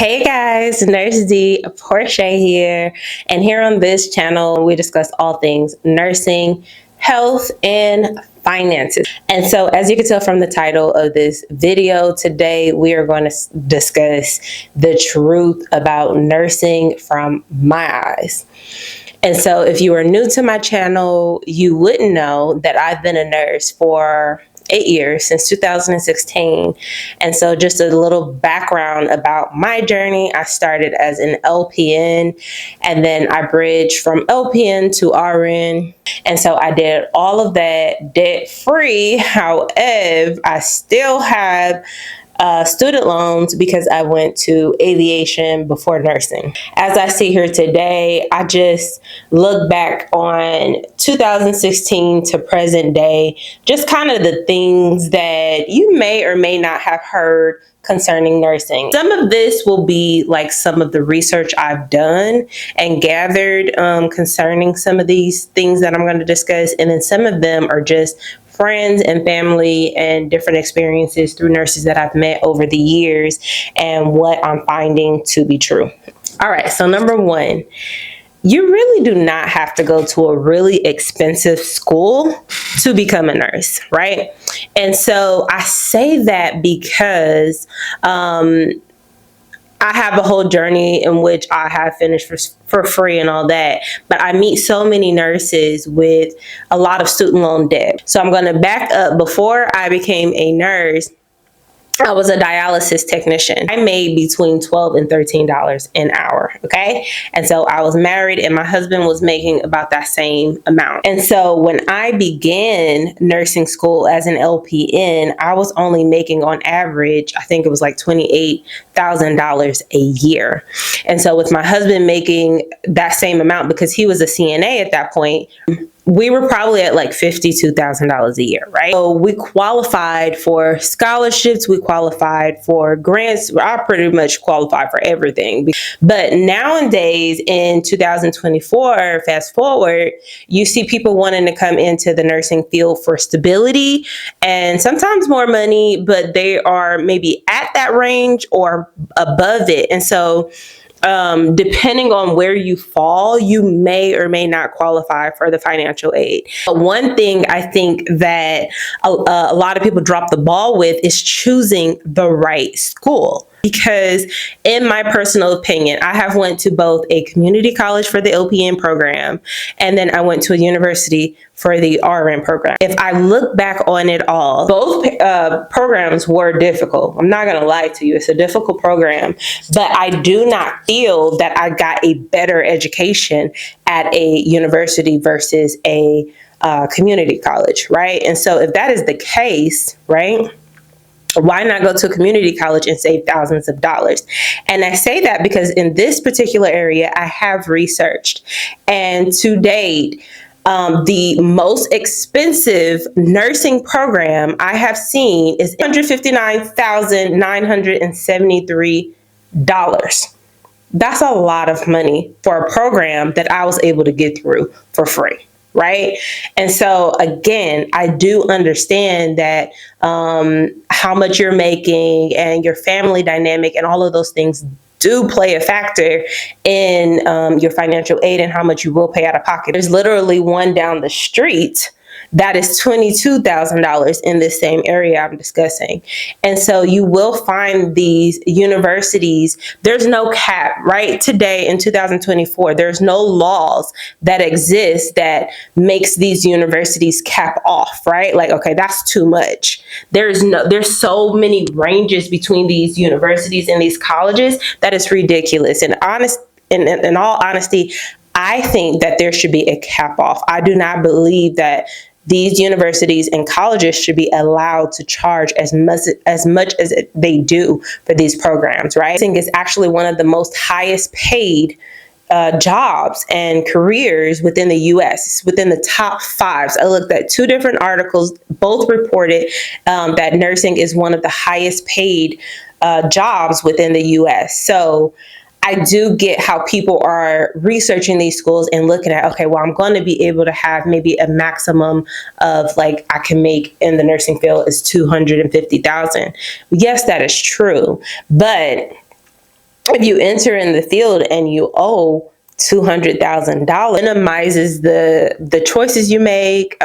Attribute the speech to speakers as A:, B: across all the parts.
A: Hey guys, Nurse D, Portia here, and here on this channel we discuss all things nursing, health, and finances. And so as you can tell from the title of this video, today we are going to discuss the truth about nursing from my eyes. And so if you are new to my channel, you wouldn't know that I've been a nurse for 8 years, since 2016. And so just a little background about my journey. I started as an LPN, and then I bridged from LPN to RN. And so I did all of that debt free. However, I still have student loans because I went to aviation before nursing. As I see here today, I just look back on 2016 to present day, just kind of the things that you may or may not have heard concerning nursing. Some of this will be like some of the research I've done and gathered concerning some of these things that I'm going to discuss, and then some of them are just friends and family and different experiences through nurses that I've met over the years and what I'm finding to be true. All right, so number one, you really do not have to go to a really expensive school to become a nurse, right? And so I say that because I have a whole journey in which I have finished for free and all that, but I meet so many nurses with a lot of student loan debt. So I'm going to back up. Before I became a nurse, I was a dialysis technician. I made between $12 and $13 an hour, okay? And so I was married and my husband was making about that same amount. And so when I began nursing school as an LPN, I was only making on average, I think it was like $28,000 a year. And so with my husband making that same amount, because he was a CNA at that point, we were probably at like $52,000 a year, right? So we qualified for scholarships, we qualified for grants. I pretty much qualified for everything. But nowadays in 2024, fast forward, you see people wanting to come into the nursing field for stability and sometimes more money, but they are maybe at that range or above it. And so depending on where you fall, you may or may not qualify for the financial aid. But one thing I think that a lot of people drop the ball with is choosing the right school. Because in my personal opinion, I have went to both a community college for the LPN program, and then I went to a university for the RN program. If I look back on it all, both programs were difficult. I'm not going to lie to you. It's a difficult program, but I do not feel that I got a better education at a university versus a community college, right? And so if that is the case, right, why not go to a community college and save thousands of dollars? And I say that because in this particular area, I have researched, and to date, the most expensive nursing program I have seen is $159,973. That's a lot of money for a program that I was able to get through for free. Right. And so, again, I do understand that how much you're making and your family dynamic and all of those things do play a factor in your financial aid and how much you will pay out of pocket. There's literally one down the street that is $22,000 in this same area I'm discussing. And so you will find these universities, there's no cap, right? Today in 2024, there's no laws that exist that makes these universities cap off, right? Like, okay, that's too much. There's so many ranges between these universities and these colleges that is ridiculous. And in all honesty, I think that there should be a cap off. I do not believe that these universities and colleges should be allowed to charge as much as they do for these programs, right? I think it's actually one of the most highest paid jobs and careers within the U.S. It's within the top 5. So I looked at 2 different articles, both reported that nursing is one of the highest paid jobs within the U.S. So I do get how people are researching these schools and looking at, okay, well, I'm going to be able to have maybe a maximum of like I can make in the nursing field is $250,000. Yes, that is true. But if you enter in the field and you owe $200,000, minimizes the choices you make,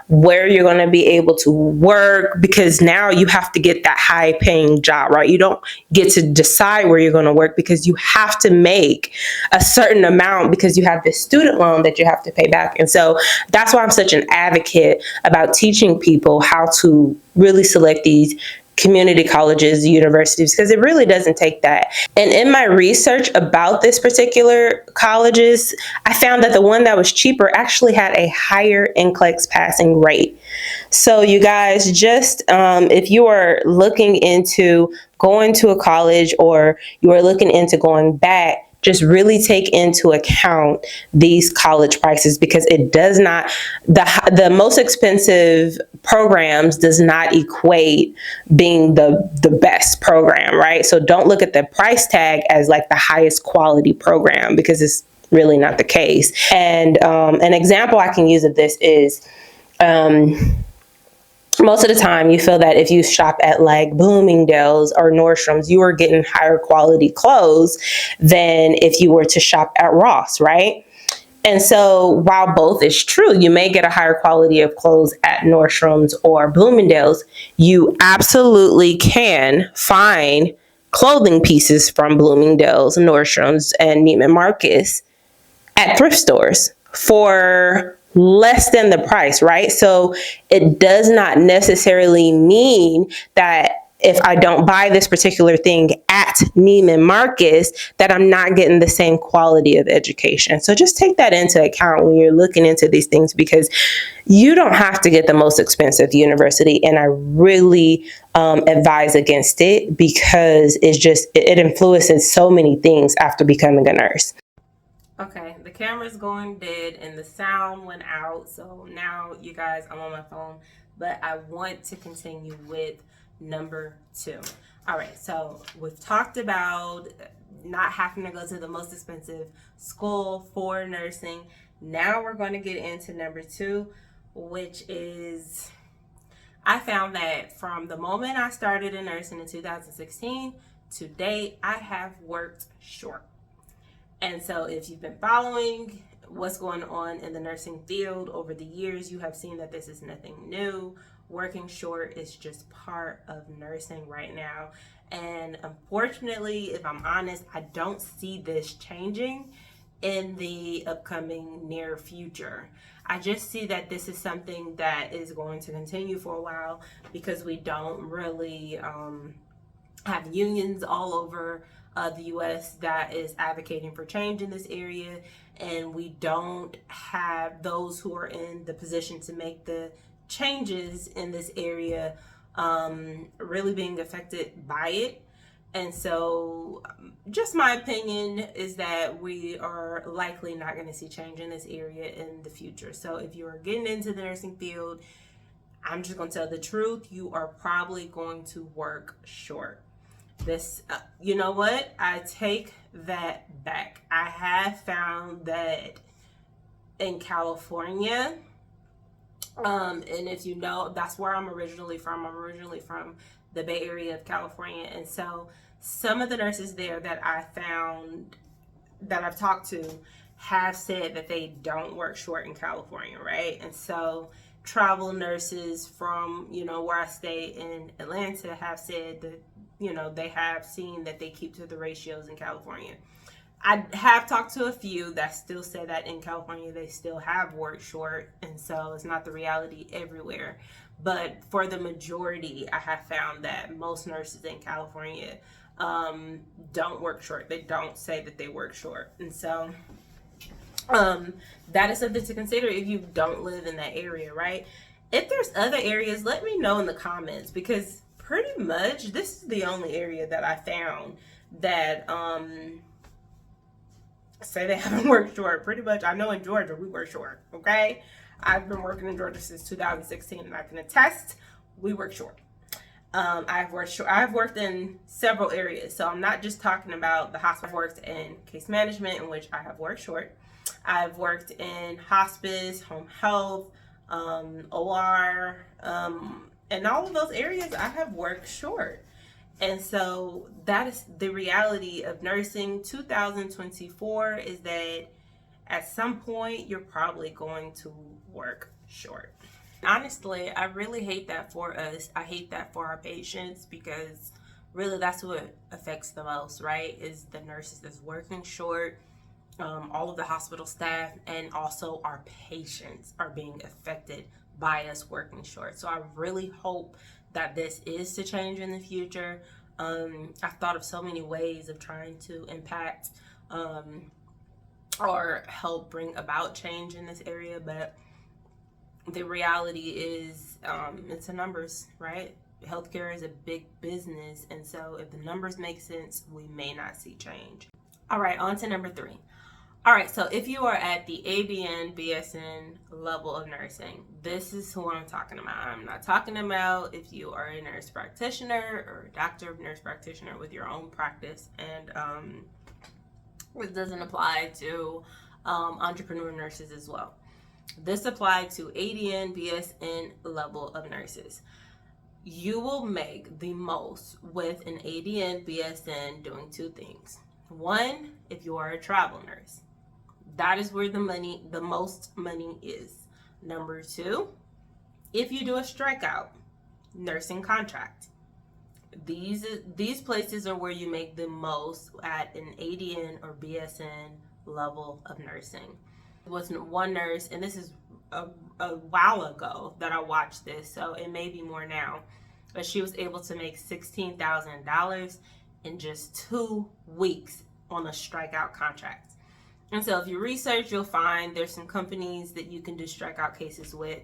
A: where you're going to be able to work, because now you have to get that high paying job, right? You don't get to decide where you're going to work because you have to make a certain amount because you have this student loan that you have to pay back. And so that's why I'm such an advocate about teaching people how to really select these community colleges, universities, because it really doesn't take that. And in my research about this particular colleges, I found that the one that was cheaper actually had a higher NCLEX passing rate. So you guys, just if you are looking into going to a college or you are looking into going back, just really take into account these college prices, because it does not, the most expensive programs does not equate being the best program, right? So don't look at the price tag as like the highest quality program, because it's really not the case. And an example I can use of this is, most of the time you feel that if you shop at like Bloomingdale's or Nordstrom's, you are getting higher quality clothes than if you were to shop at Ross, right? And so while both is true, you may get a higher quality of clothes at Nordstrom's or Bloomingdale's, you absolutely can find clothing pieces from Bloomingdale's, Nordstrom's, and Neiman Marcus at thrift stores for less than the price, right? So it does not necessarily mean that if I don't buy this particular thing at Neiman Marcus, that I'm not getting the same quality of education. So just take that into account when you're looking into these things, because you don't have to get the most expensive university. And I really advise against it, because it influences so many things after becoming a nurse. Okay, the camera's going dead and the sound went out. So now, you guys, I'm on my phone, but I want to continue with number 2. All right, so we've talked about not having to go to the most expensive school for nursing. Now we're going to get into number 2, which is, I found that from the moment I started in nursing in 2016 to date, I have worked short. And so if you've been following what's going on in the nursing field over the years, you have seen that this is nothing new. Working short is just part of nursing right now. And unfortunately, if I'm honest, I don't see this changing in the upcoming near future. I just see that this is something that is going to continue for a while, because we don't really have unions all over the U.S. that is advocating for change in this area, and we don't have those who are in the position to make the changes in this area really being affected by it. And so just my opinion is that we are likely not going to see change in this area in the future. So if you're getting into the nursing field, I'm just going to tell the truth, you are probably going to work short. This, you know what? I take that back. I have found that in California, and if you know, that's where I'm originally from. I'm originally from the Bay Area of California. And so some of the nurses there that I found, that I've talked to, have said that they don't work short in California, right? And so travel nurses from, where I stay in Atlanta have said that, they have seen that they keep to the ratios in California. I have talked to a few that still say that in California they still have worked short, and so it's not the reality everywhere. But for the majority, I have found that most nurses in California don't work short. They don't say that they work short. And so that is something to consider if you don't live in that area, right? If there's other areas, let me know in the comments, because pretty much this is the only area that I found that say they haven't worked short. Pretty much, I know in Georgia we work short, okay? I've been working in Georgia since 2016, and I can attest we work short. I've worked in several areas, so I'm not just talking about the hospital. I've worked in case management, in which I have worked short. I've worked in hospice, home health, OR, and all of those areas I have worked short. And so that is the reality of nursing. 2024 is that at some point you're probably going to work short. Honestly, I really hate that for us. I hate that for our patients, because really that's what affects the most, right? Is the nurses that's working short, all of the hospital staff, and also our patients are being affected by us working short. So I really hope that this is to change in the future. I've thought of so many ways of trying to impact or help bring about change in this area, but the reality is it's the numbers, right? Healthcare is a big business, and so if the numbers make sense, we may not see change. All right, on to number 3. All right, so if you are at the ABN, BSN level of nursing, this is who I'm talking about. I'm not talking about if you are a nurse practitioner or a doctor of nurse practitioner with your own practice, and it doesn't apply to entrepreneur nurses as well. This applied to ADN, BSN level of nurses. You will make the most with an ADN, BSN doing 2 things. 1, if you are a travel nurse. That is where the most money is. Number 2, if you do a strikeout nursing contract. These places are where you make the most at an ADN or BSN level of nursing. It was one nurse, and this is a while ago that I watched this, so it may be more now, but she was able to make $16,000 in just 2 weeks on a strikeout contract. And so if you research, you'll find there's some companies that you can do strikeout cases with.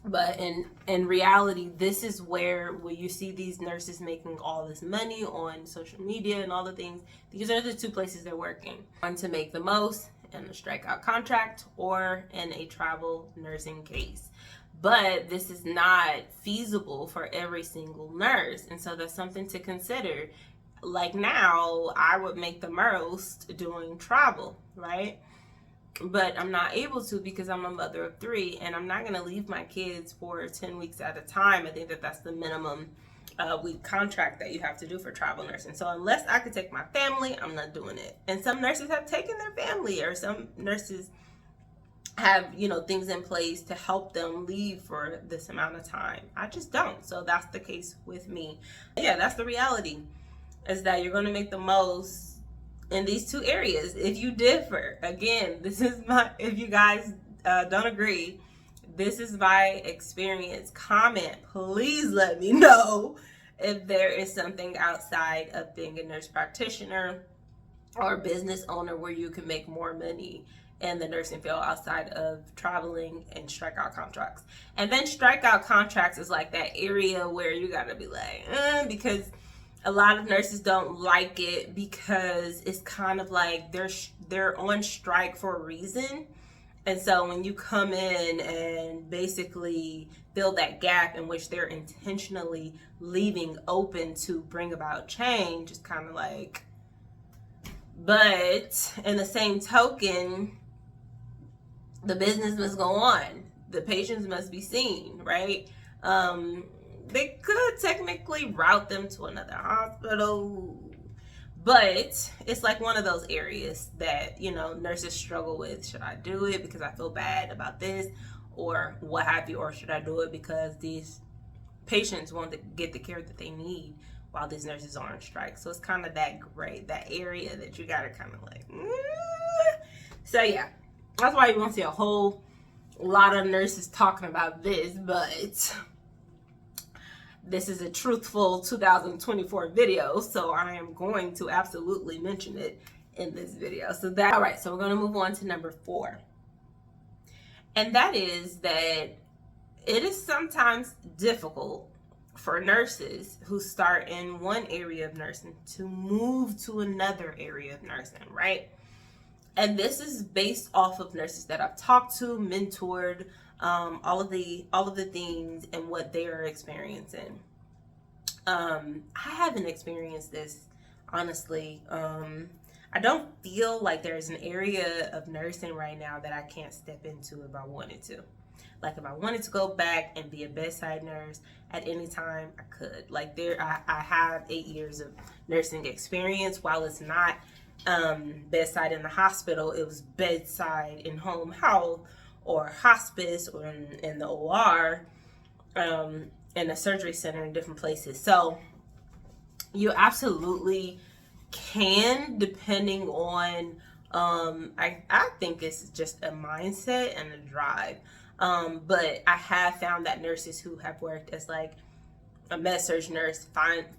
A: But in reality, this is where you see these nurses making all this money on social media and all the things. These are the 2 places they're working. One to make the most in a strikeout contract or in a travel nursing case. But this is not feasible for every single nurse. And so that's something to consider. Like now, I would make the most doing travel, right? But I'm not able to because I'm a mother of 3, and I'm not going to leave my kids for 10 weeks at a time. I think that that's the minimum week contract that you have to do for travel nursing. So unless I could take my family, I'm not doing it. And some nurses have taken their family, or some nurses have, things in place to help them leave for this amount of time. I just don't. So that's the case with me. Yeah, that's the reality, is that you're going to make the most in these 2 areas. If you differ, again, if you guys don't agree, this is my experience. Comment, please let me know if there is something outside of being a nurse practitioner or business owner where you can make more money in the nursing field outside of traveling and strikeout contracts. And then strikeout contracts is like that area where you gotta be like, because a lot of nurses don't like it, because it's kind of like they're on strike for a reason. And so when you come in and basically fill that gap in which they're intentionally leaving open to bring about change, it's kind of like, but in the same token, the business must go on. The patients must be seen, right? They could technically route them to another hospital, but it's like one of those areas that, nurses struggle with. Should I do it because I feel bad about this, or what have you, or should I do it because these patients want to get the care that they need while these nurses are on strike? So it's kind of that gray, that area that you gotta kind of like, So yeah, that's why you won't see a whole lot of nurses talking about this, but this is a truthful 2024 video, so I am going to absolutely mention it in this video. All right, so we're going to move on to number 4. And that is that it is sometimes difficult for nurses who start in one area of nursing to move to another area of nursing, right? And this is based off of nurses that I've talked to, mentored, all of the things and what they are experiencing. I haven't experienced this, honestly. I don't feel like there's an area of nursing right now that I can't step into if I wanted to. Like if I wanted to go back and be a bedside nurse at any time, I could. Like I have 8 years of nursing experience. While it's not bedside in the hospital, it was bedside in home health or hospice or in the OR, in a surgery center in different places. So you absolutely can, depending on I think it's just a mindset and a drive. But I have found that nurses who have worked as like a med-surg nurse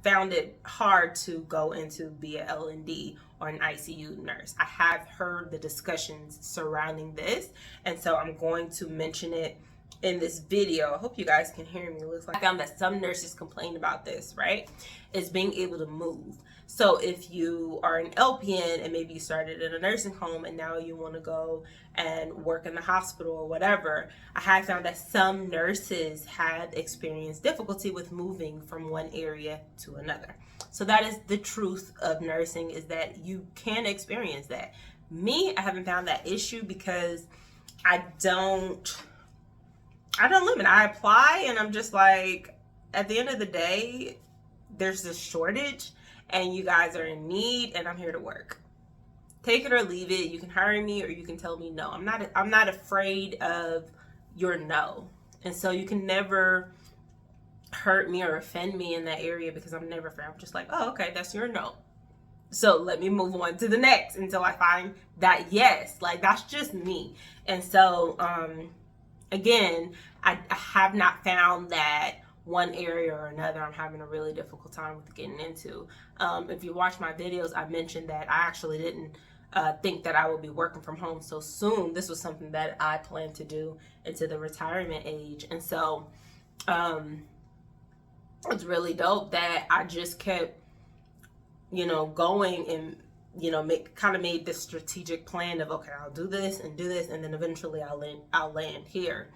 A: found it hard to go into be a L&D or an ICU nurse. I have heard the discussions surrounding this, and so I'm going to mention it in this video. I hope you guys can hear me. It looks like I found that some nurses complain about this, right? Is being able to move. So if you are an LPN and maybe you started in a nursing home and now you want to go and work in the hospital or whatever, I have found that some nurses have experienced difficulty with moving from one area to another. So that is the truth of nursing, is that you can experience that. Me, I haven't found that issue because I don't limit. I apply and I'm just like, at the end of the day, there's this shortage and you guys are in need and I'm here to work. Take it or leave it. You can hire me or you can tell me no. I'm not afraid of your no. And so you can never hurt me or offend me in that area because I'm never afraid. I'm just like, oh, okay, that's your no. So let me move on to the next until I find that yes. Like, that's just me. And so, again, I have not found that one area or another I'm having a really difficult time with getting into. If you watch my videos, I mentioned that I actually didn't think that I would be working from home so soon. This was something that I planned to do into the retirement age. And so it's really dope that I just kept, going and, made this strategic plan of, okay, I'll do this, and then eventually I'll land here.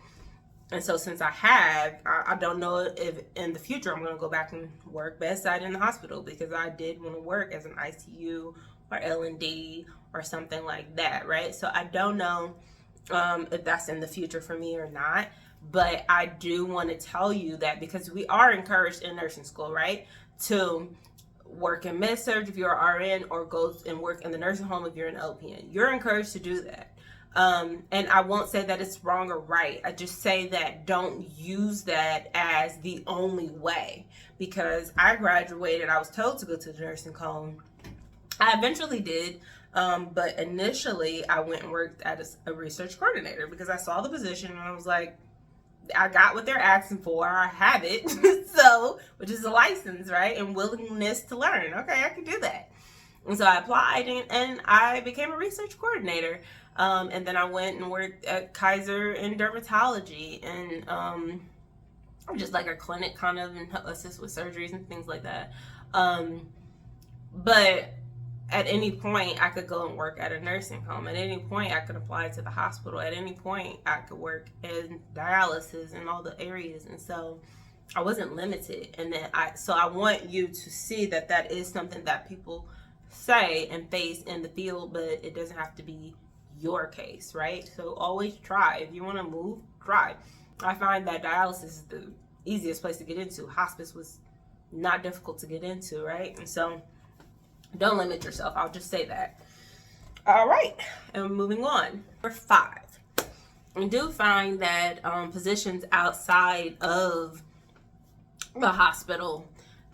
A: And so since I don't know if in the future I'm going to go back and work bedside in the hospital, because I did want to work as an ICU or L&D or something like that, right? So I don't know if that's in the future for me or not. But I do want to tell you that, because we are encouraged in nursing school, right, to work in med-surg if you're RN, or go and work in the nursing home if you're an LPN. You're encouraged to do that. And I won't say that it's wrong or right. I just say that don't use that as the only way. Because I graduated, I was told to go to the nursing home. I eventually did, but initially I went and worked as a research coordinator because I saw the position and I was like, I got what they're asking for. I have it. So, which is a license, right? And willingness to learn. Okay, I can do that. And so I applied and I became a research coordinator. And then I went and worked at Kaiser in dermatology and just like a clinic kind of, and assist with surgeries and things like that. But at any point I could go and work at a nursing home. At any point I could apply to the hospital. At any point I could work in dialysis in all the areas. And so I wasn't limited. And then I want you to see that that is something that people say and face in the field, but it doesn't have to be your case, right? So always try. If you want to move, try. I find that dialysis is the easiest place to get into. Hospice was not difficult to get into, right? And so don't limit yourself. I'll just say that. All right, and moving on. Number 5. I do find that positions outside of the hospital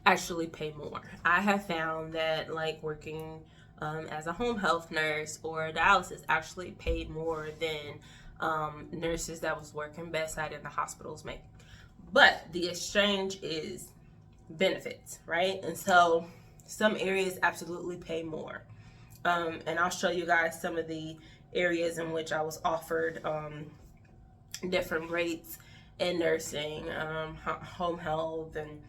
A: actually pay more. I have found that like working as a home health nurse or dialysis actually paid more than nurses that was working bedside in the hospitals make. But the exchange is benefits, right? And so some areas absolutely pay more. And I'll show you guys some of the areas in which I was offered different rates in nursing, home health and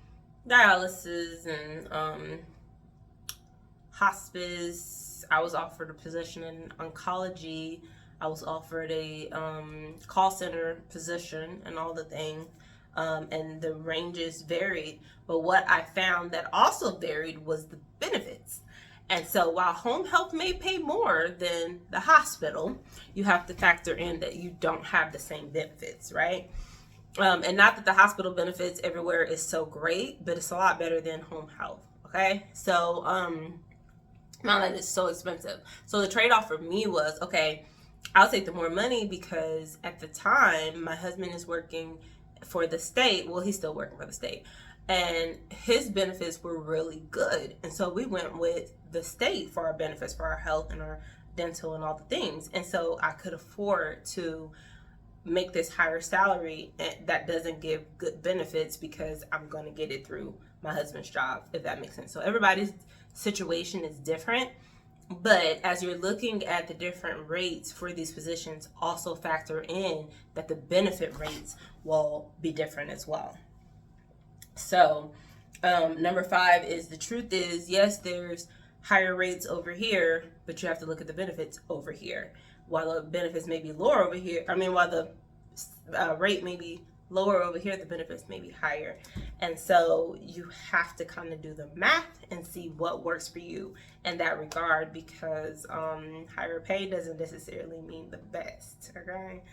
A: dialysis and hospice. I was offered a position in oncology. I was offered a call center position and all the things. And the ranges varied. But what I found that also varied was the benefits. And so while home health may pay more than the hospital, you have to factor in that you don't have the same benefits, right? And not that the hospital benefits everywhere is so great, but it's a lot better than home health. Okay, so now that it's so expensive, so the trade-off for me was, okay, I'll take the more money because at the time my husband is working for the state. Well, he's still working for the state, and his benefits were really good, and so we went with the state for our benefits, for our health and our dental and all the things. And so I could afford to make this higher salary that doesn't give good benefits because I'm going to get it through my husband's job, if that makes sense. So everybody's situation is different, but as you're looking at the different rates for these positions, also factor in that the benefit rates will be different as well. So number 5 is, the truth is, yes, there's higher rates over here, but you have to look at the benefits over here. While the benefits may be lower over here, while the rate may be lower over here, the benefits may be higher. And so you have to kind of do the math and see what works for you in that regard, because higher pay doesn't necessarily mean the best, okay?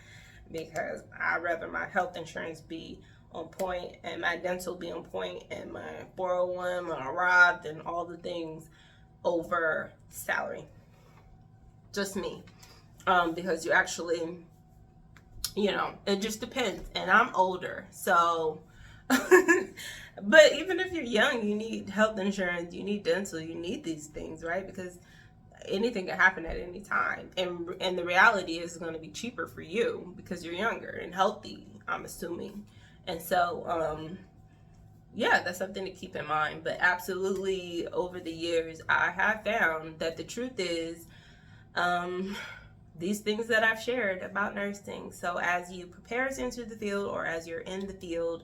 A: Because I'd rather my health insurance be on point and my dental be on point and my 401, my Roth, and all the things over salary. Just me. Because you actually, it just depends. And I'm older, so but even if you're young, you need health insurance, you need dental, you need these things, right? Because anything can happen at any time, and the reality is it's going to be cheaper for you because you're younger and healthy, I'm assuming. And so yeah, that's something to keep in mind. But absolutely, over the years, I have found that the truth is these things that I've shared about nursing. So as you prepare to enter the field, or as you're in the field,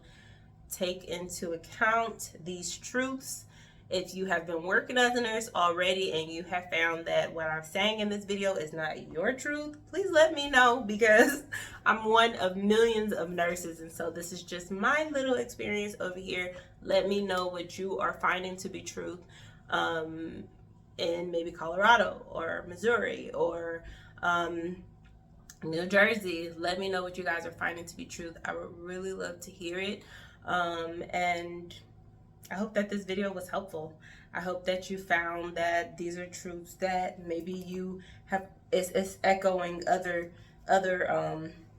A: take into account these truths. If you have been working as a nurse already and you have found that what I'm saying in this video is not your truth, please let me know, because I'm one of millions of nurses, and so this is just my little experience over here. Let me know what you are finding to be truth in maybe Colorado or Missouri or New Jersey. Let me know what you guys are finding to be truth. I would really love to hear it. And I hope that this video was helpful. I hope that you found that these are truths that maybe you have, it's echoing other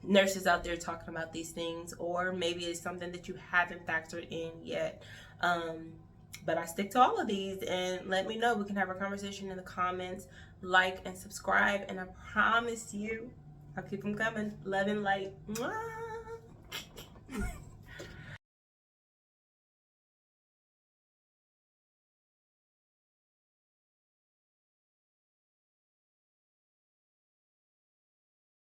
A: nurses out there talking about these things, or maybe it's something that you haven't factored in yet. But I stick to all of these, and let me know. We can have a conversation in the comments. Like and subscribe, and I promise you, I'll keep them coming. Love and light. Mwah!